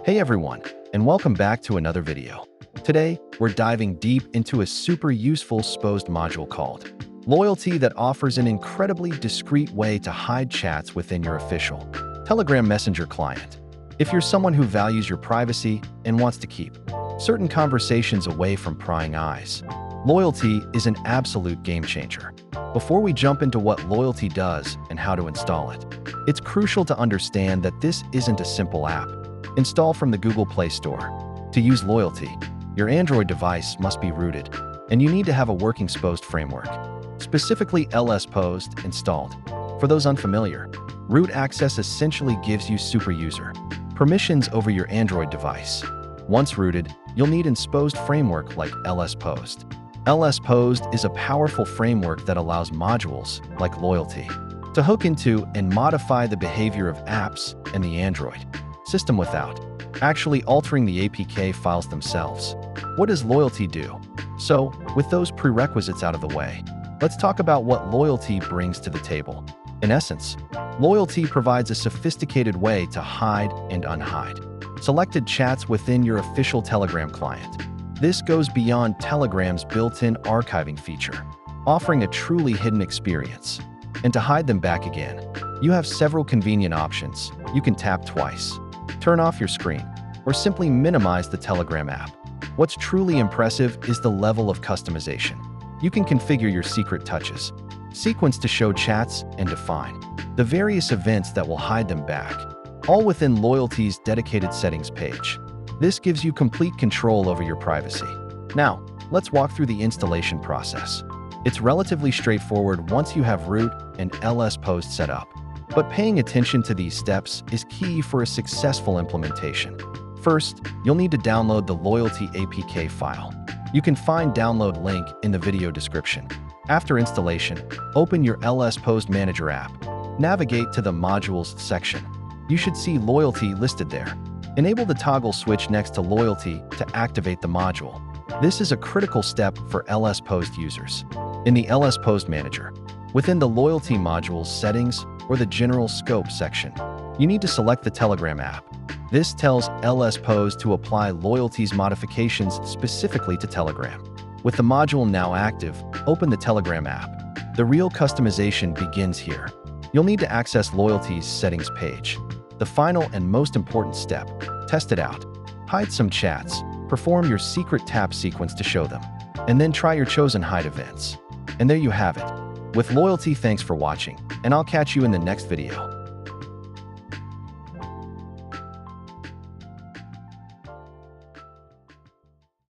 Hey everyone, and welcome back to another video. Today, we're diving deep into a super useful Xposed module called Loyalty that offers an incredibly discreet way to hide chats within your official Telegram Messenger client. If you're someone who values your privacy and wants to keep certain conversations away from prying eyes, Loyalty is an absolute game changer. Before we jump into what Loyalty does and how to install it, it's crucial to understand that this isn't a simple app. Install from the Google Play Store. To use Loyalty, your Android device must be rooted, and you need to have a working Xposed framework, specifically LSPosed, installed. For those unfamiliar, root access essentially gives you super user permissions over your Android device. Once rooted, you'll need an Xposed framework like LSPosed. LSPosed is a powerful framework that allows modules, like Loyalty, to hook into and modify the behavior of apps and the Android system without actually altering the APK files themselves. What does Loyalty do? So, with those prerequisites out of the way, let's talk about what Loyalty brings to the table. In essence, Loyalty provides a sophisticated way to hide and unhide selected chats within your official Telegram client. This goes beyond Telegram's built-in archiving feature, offering a truly hidden experience. And to hide them back again, you have several convenient options. You can tap twice, turn off your screen, or simply minimize the Telegram app. What's truly impressive is the level of customization. You can configure your secret touches, sequence to show chats, and define the various events that will hide them back, all within Loyalty's dedicated settings page. This gives you complete control over your privacy. Now, let's walk through the installation process. It's relatively straightforward once you have root and LSPosed set up. But paying attention to these steps is key for a successful implementation. First, you'll need to download the Loyalty APK file. You can find download link in the video description. After installation, open your LSPosed Manager app. Navigate to the Modules section. You should see Loyalty listed there. Enable the toggle switch next to Loyalty to activate the module. This is a critical step for LSPosed users. In the LSPosed Manager, within the Loyalty module's settings or the General Scope section, you need to select the Telegram app. This tells LSPosed to apply Loyalty's modifications specifically to Telegram. With the module now active, open the Telegram app. The real customization begins here. You'll need to access Loyalty's settings page. The final and most important step, test it out. Hide some chats, perform your secret tap sequence to show them, and then try your chosen hide events. And there you have it. With Loyalty, thanks for watching, and I'll catch you in the next video.